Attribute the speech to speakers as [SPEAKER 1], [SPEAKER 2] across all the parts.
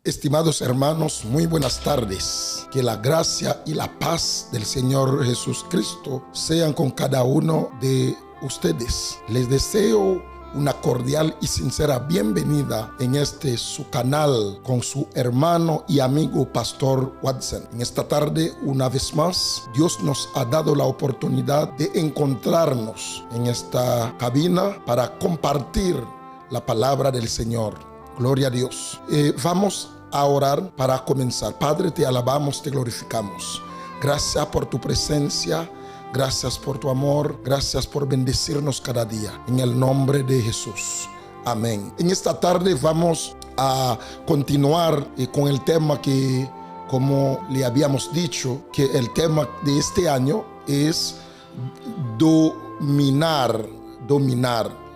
[SPEAKER 1] Estimados hermanos, muy buenas tardes. Que la gracia y la paz del Señor Jesucristo sean con cada uno de ustedes. Les deseo una cordial y sincera bienvenida en su canal con su hermano y amigo Pastor Watson. En esta tarde, una vez más, Dios nos ha dado la oportunidad de encontrarnos en esta cabina para compartir la palabra del Señor. Gloria a Dios. Vamos a orar para comenzar. Padre, te alabamos, te glorificamos. Gracias por tu presencia. Gracias por tu amor, gracias por bendecirnos cada día. En el nombre de Jesús. Amén. En esta tarde vamos a continuar con el tema que, como le habíamos dicho, que el tema de este año es dominar.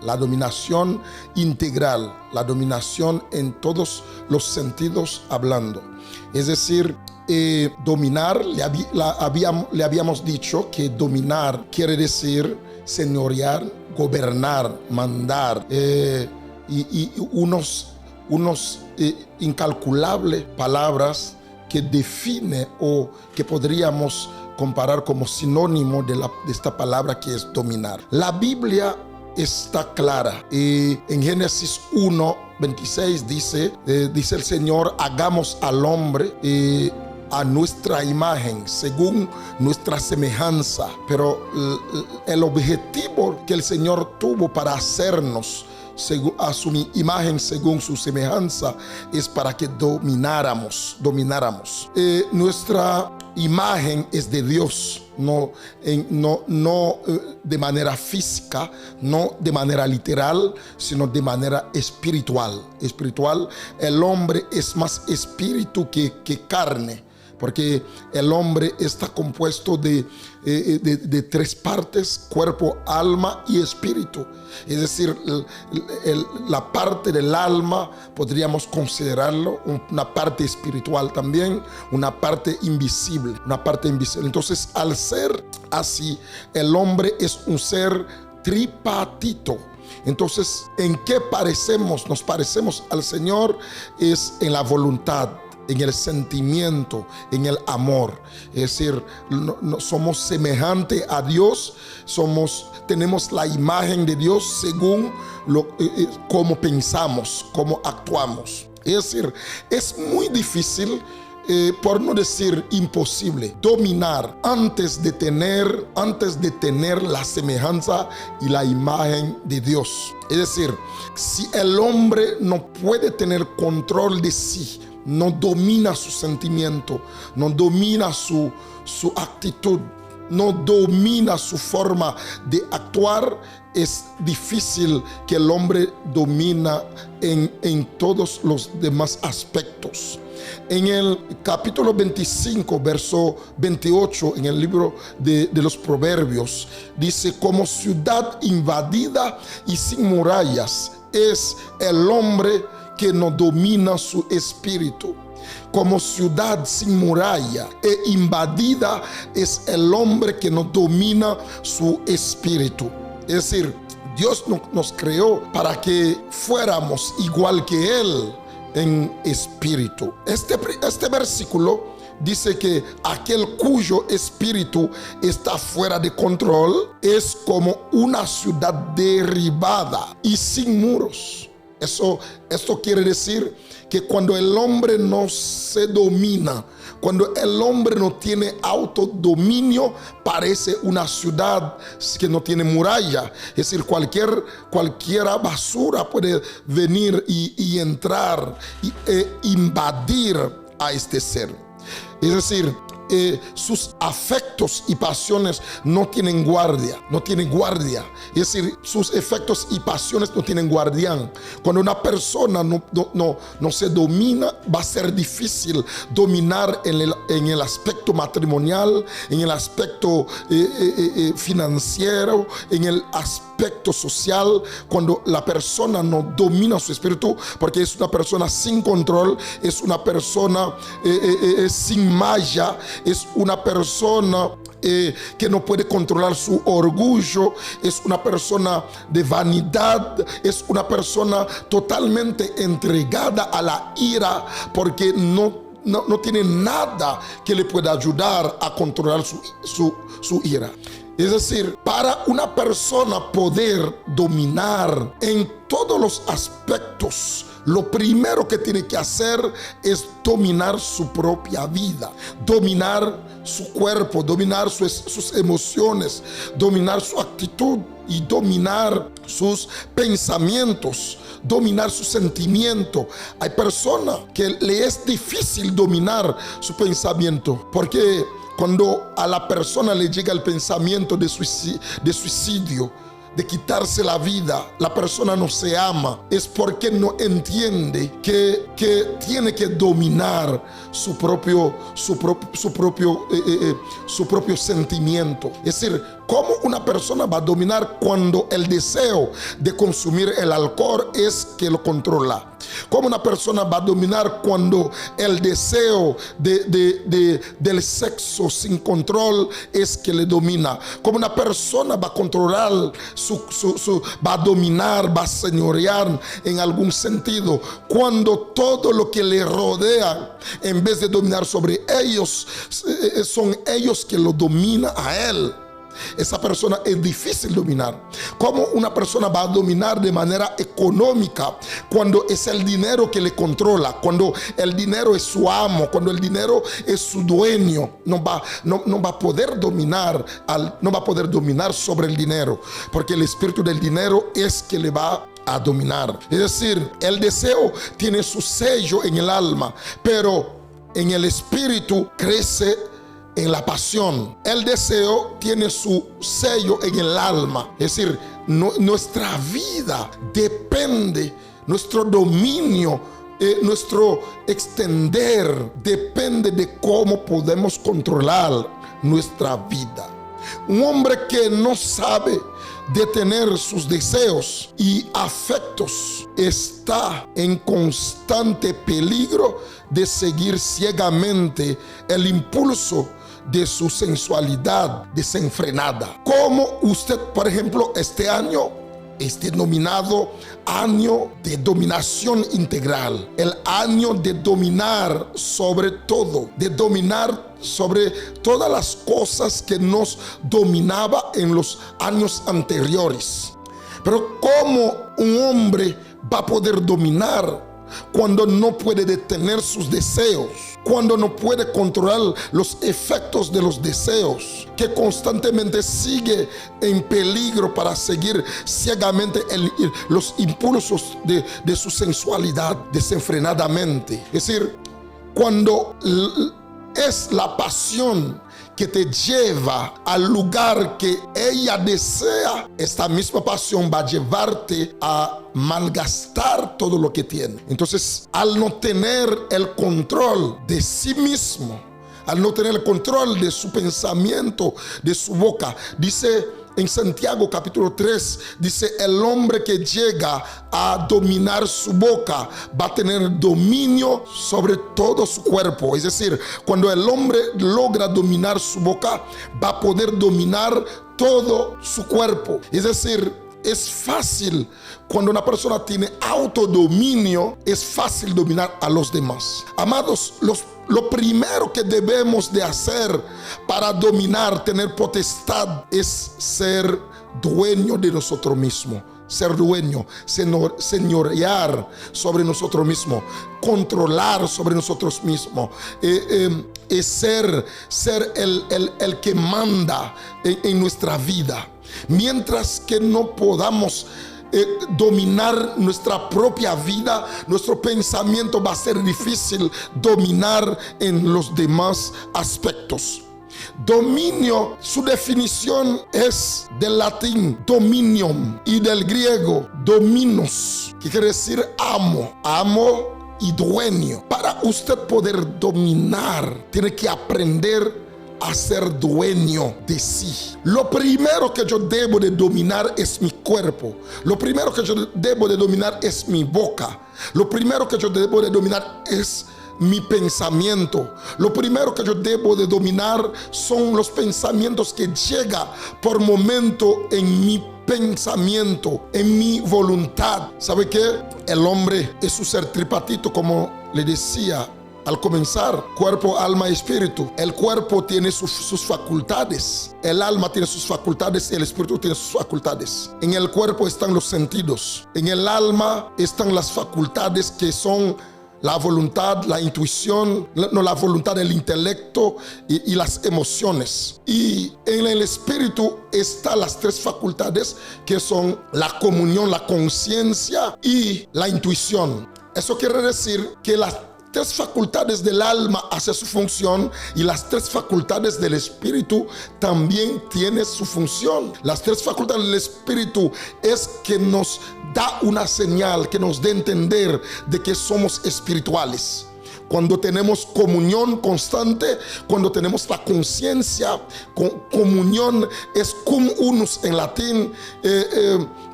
[SPEAKER 1] La dominación integral, la dominación en todos los sentidos hablando. Es decir, dominar, le habíamos dicho que dominar quiere decir señorear, gobernar, mandar, y unos incalculables palabras que define o que podríamos comparar como sinónimo de esta palabra que es dominar. La Biblia está clara. En Génesis 1:26 dice el Señor: hagamos al hombre a nuestra imagen, según nuestra semejanza. Pero el objetivo que el Señor tuvo para hacernos a su imagen, según su semejanza, es para que domináramos. Nuestra imagen es de Dios, no de manera física, no de manera literal, sino de manera espiritual. El hombre es más espíritu que carne, porque el hombre está compuesto de tres partes: cuerpo, alma y espíritu. Es decir, la parte del alma podríamos considerarlo una parte espiritual también, una parte invisible. Entonces, al ser así, el hombre es un ser tripartito. Entonces, ¿en qué nos parecemos al Señor? Es en la voluntad, en el sentimiento, en el amor. Es decir, no somos semejantes a Dios, tenemos la imagen de Dios según cómo pensamos, cómo actuamos. Es decir, es muy difícil, por no decir imposible, dominar antes de tener la semejanza y la imagen de Dios. Es decir, si el hombre no puede tener control de sí, no domina su sentimiento, no domina su actitud, no domina su forma de actuar, es difícil que el hombre domina en todos los demás aspectos. En el capítulo 25, verso 28, en el libro de los Proverbios, dice: como ciudad invadida y sin murallas es el hombre que no domina su espíritu. Como ciudad sin muralla e invadida es el hombre que no domina su espíritu. Es decir, Dios nos creó para que fuéramos igual que Él en espíritu. Este versículo dice que aquel cuyo espíritu está fuera de control es como una ciudad derribada y sin muros. Esto quiere decir que cuando el hombre no se domina, cuando el hombre no tiene autodominio, parece una ciudad que no tiene muralla. Es decir, cualquiera basura puede venir y entrar e invadir a este ser. Es decir, sus afectos y pasiones no tienen guardia. Es decir, sus efectos y pasiones no tienen guardián. Cuando una persona no se domina, va a ser difícil dominar en el aspecto matrimonial, en el aspecto financiero, en el aspecto social. Cuando la persona no domina su espíritu, porque es una persona sin control, es una persona sin malla, es una persona que no puede controlar su orgullo, es una persona de vanidad, es una persona totalmente entregada a la ira, porque no tiene nada que le pueda ayudar a controlar su ira. Es decir, para una persona poder dominar en todos los aspectos, lo primero que tiene que hacer es dominar su propia vida, dominar su cuerpo, dominar sus emociones, dominar su actitud y dominar sus pensamientos, dominar su sentimiento. Hay personas que le es difícil dominar su pensamiento, porque cuando a la persona le llega el pensamiento de suicidio, de quitarse la vida, la persona no se ama. Es porque no entiende que tiene que dominar su propio sentimiento. Es decir, ¿cómo una persona va a dominar cuando el deseo de consumir el alcohol es que lo controla? ¿Cómo una persona va a dominar cuando el deseo del sexo sin control es que le domina? ¿Cómo una persona va a controlar va a dominar, va a señorear en algún sentido cuando todo lo que le rodea, en vez de dominar sobre ellos, son ellos que lo dominan a él? Esa persona es difícil dominar. ¿Cómo una persona va a dominar de manera económica cuando es el dinero que le controla, cuando el dinero es su amo, cuando el dinero es su dueño? No va a poder dominar sobre el dinero, porque el espíritu del dinero es que le va a dominar. Es decir, el deseo tiene su sello en el alma, pero en el espíritu crece en la pasión. El deseo tiene su sello en el alma. Es decir, nuestra vida depende, nuestro dominio, nuestro extender depende de cómo podemos controlar nuestra vida. Un hombre que no sabe detener sus deseos y afectos está en constante peligro de seguir ciegamente el impulso de su sensualidad desenfrenada. Como usted, por ejemplo, este año es denominado año de dominación integral, el año de dominar sobre todo, de dominar sobre todas las cosas que nos dominaba en los años anteriores. Pero ¿cómo un hombre va a poder dominar cuando no puede detener sus deseos, cuando no puede controlar los efectos de los deseos, que constantemente sigue en peligro para seguir ciegamente los impulsos de su sensualidad desenfrenadamente? Es decir, cuando es la pasión que te lleva al lugar que ella desea, esta misma pasión va a llevarte a malgastar todo lo que tiene. Entonces, al no tener el control de sí mismo, al no tener el control de su pensamiento, de su boca, dice en Santiago capítulo 3, dice: el hombre que llega a dominar su boca va a tener dominio sobre todo su cuerpo. Es decir, cuando el hombre logra dominar su boca, va a poder dominar todo su cuerpo. Es decir, es fácil cuando una persona tiene autodominio, es fácil dominar a los demás. Amados, lo primero que debemos de hacer para dominar, tener potestad, es ser dueño de nosotros mismos. Ser dueño, señorear sobre nosotros mismos, controlar sobre nosotros mismos, es ser el que manda en nuestra vida. Mientras que no podamos dominar nuestra propia vida, nuestro pensamiento va a ser difícil dominar en los demás aspectos. Dominio, su definición es del latín dominium y del griego dominos, que quiere decir amo y dueño. Para usted poder dominar, tiene que aprender a ser dueño de sí. Lo primero que yo debo de dominar es mi cuerpo. Lo primero que yo debo de dominar es mi boca. Lo primero que yo debo de dominar es mi pensamiento. Lo primero que yo debo de dominar son los pensamientos que llegan por momento en mi pensamiento, en mi voluntad. ¿Sabe qué? El hombre es un ser tripartito, como le decía al comenzar: cuerpo, alma y espíritu. El cuerpo tiene sus facultades, el alma tiene sus facultades y el espíritu tiene sus facultades. En el cuerpo están los sentidos, en el alma están las facultades que son la voluntad, la intuición, la voluntad, el intelecto y las emociones. Y en el espíritu están las tres facultades que son la comunión, la conciencia y la intuición. Eso quiere decir que las tres facultades del alma hacen su función y las tres facultades del espíritu también tienen su función. Las tres facultades del espíritu es que nos da una señal, que nos da a entender de que somos espirituales. Cuando tenemos comunión constante, cuando tenemos la conciencia, comunión es cum unus en latín,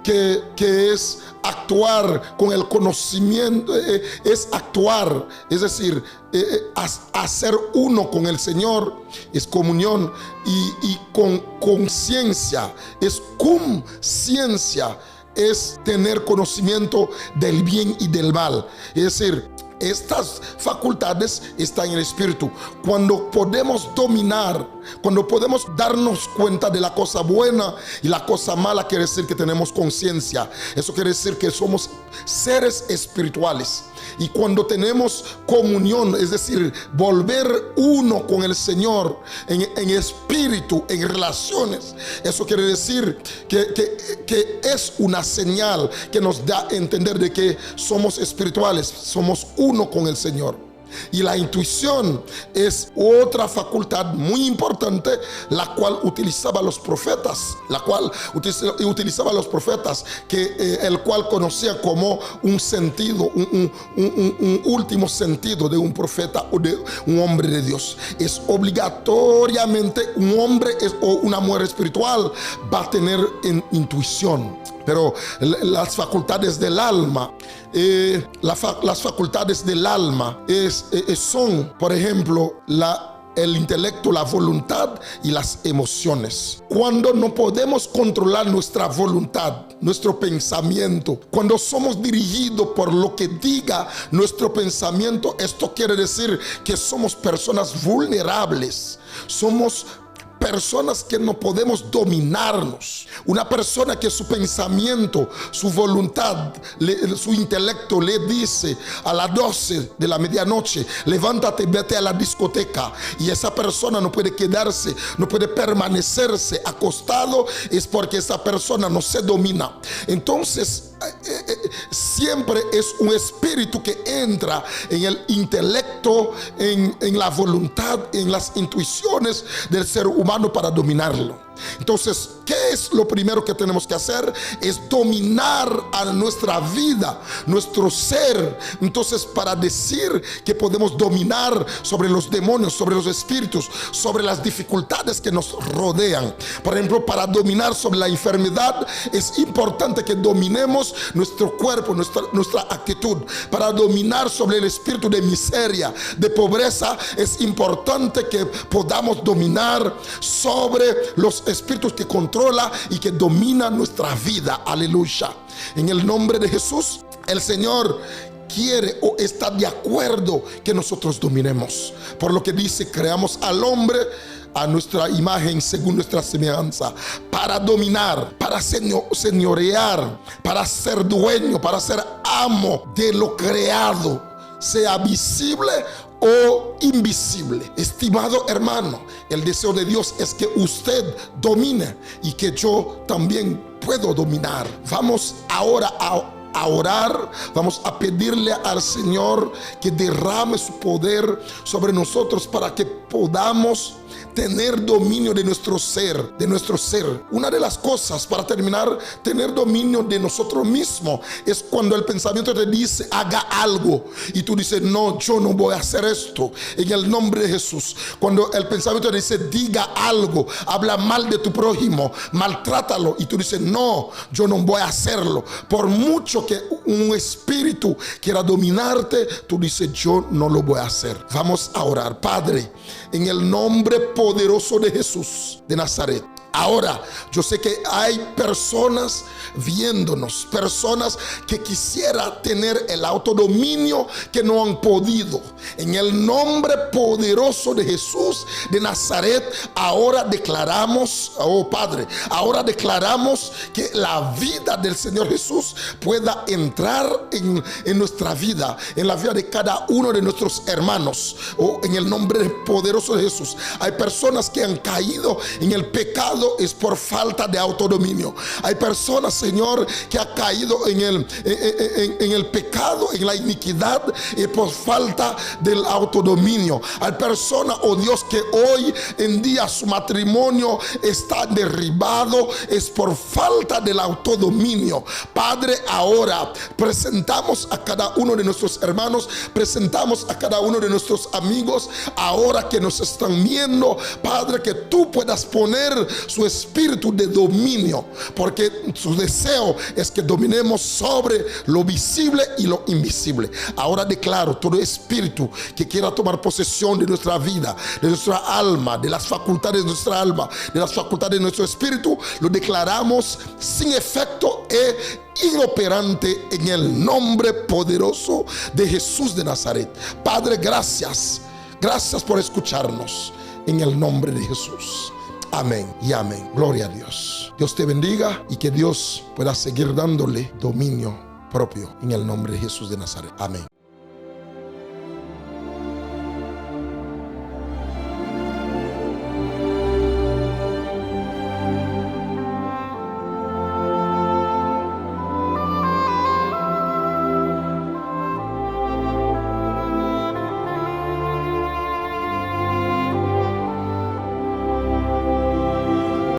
[SPEAKER 1] que es actuar con el conocimiento, es actuar, es decir, hacer uno con el Señor, es comunión, y con conciencia, es cum ciencia, es tener conocimiento del bien y del mal. Es decir, estas facultades están en el espíritu. Cuando podemos dominar, cuando podemos darnos cuenta de la cosa buena y la cosa mala, quiere decir que tenemos conciencia. Eso quiere decir que somos seres espirituales. Y cuando tenemos comunión, es decir, volver uno con el Señor en espíritu, en relaciones, eso quiere decir que es una señal que nos da a entender de que somos espirituales, somos uno con el Señor. Y la intuición es otra facultad muy importante, la cual utilizaban los profetas, el cual conocía como un sentido, un último sentido de un profeta o de un hombre de Dios. Es obligatoriamente un hombre o una mujer espiritual va a tener intuición. Pero las facultades del alma, las facultades del alma son, por ejemplo, el intelecto, la voluntad y las emociones. Cuando no podemos controlar nuestra voluntad, nuestro pensamiento, cuando somos dirigidos por lo que diga nuestro pensamiento, esto quiere decir que somos personas vulnerables. Somos personas que no podemos dominarnos. Una persona que su pensamiento, su voluntad, su intelecto le dice a las 12 de la medianoche: levántate, vete a la discoteca, y esa persona no puede quedarse, no puede permanecerse acostado, es porque esa persona no se domina. Entonces siempre es un espíritu que entra en el intelecto, en la voluntad, en las intuiciones del ser humano para dominarlo. Entonces, ¿qué es lo primero que tenemos que hacer? Es dominar a nuestra vida, nuestro ser. Entonces, para decir que podemos dominar sobre los demonios, sobre los espíritus, sobre las dificultades que nos rodean. Por ejemplo, para dominar sobre la enfermedad, es importante que dominemos nuestro cuerpo, nuestra actitud. Para dominar sobre el espíritu de miseria, de pobreza, es importante que podamos dominar sobre los espíritus que controla y que domina nuestra vida. Aleluya. En el nombre de Jesús, el Señor quiere o está de acuerdo que nosotros dominemos. Por lo que dice: creamos al hombre a nuestra imagen, según nuestra semejanza, para dominar, para señorear, para ser dueño, para ser amo de lo creado, sea visible o invisible. Estimado hermano, el deseo de Dios es que usted domine y que yo también puedo dominar. Vamos ahora a orar, vamos a pedirle al Señor que derrame su poder sobre nosotros para que podamos tener dominio de nuestro ser, Una de las cosas, para terminar, tener dominio de nosotros mismos, es cuando el pensamiento te dice: haga algo, y tú dices: no, yo no voy a hacer esto, en el nombre de Jesús. Cuando el pensamiento te dice: diga algo, habla mal de tu prójimo, maltrátalo, y tú dices: no, yo no voy a hacerlo, por mucho que un espíritu quiera dominarte, tú dices, yo no lo voy a hacer. Vamos a orar. Padre, en el nombre poderoso de Jesús de Nazaret. Ahora, yo sé que hay personas viéndonos, personas que quisiera tener el autodominio que no han podido. En el nombre poderoso de Jesús de Nazaret, ahora declaramos, oh Padre, ahora declaramos que la vida del Señor Jesús pueda entrar en nuestra vida, en la vida de cada uno de nuestros hermanos. Oh, en el nombre poderoso de Jesús. Hay personas que han caído en el pecado, es por falta de autodominio. Hay personas, Señor, que ha caído en el pecado, en la iniquidad, y por falta del autodominio. Hay personas, oh Dios, que hoy en día su matrimonio está derribado, es por falta del autodominio. Padre, ahora presentamos a cada uno de nuestros hermanos, presentamos a cada uno de nuestros amigos, ahora que nos están viendo, Padre, que tú puedas poner su espíritu de dominio, porque su deseo es que dominemos sobre lo visible y lo invisible. Ahora declaro todo espíritu que quiera tomar posesión de nuestra vida, de nuestra alma, de las facultades de nuestra alma, de las facultades de nuestro espíritu, lo declaramos sin efecto e inoperante en el nombre poderoso de Jesús de Nazaret. Padre, gracias. Gracias por escucharnos en el nombre de Jesús. Amén y amén. Gloria a Dios. Dios te bendiga y que Dios pueda seguir dándole dominio propio en el nombre de Jesús de Nazaret. Amén.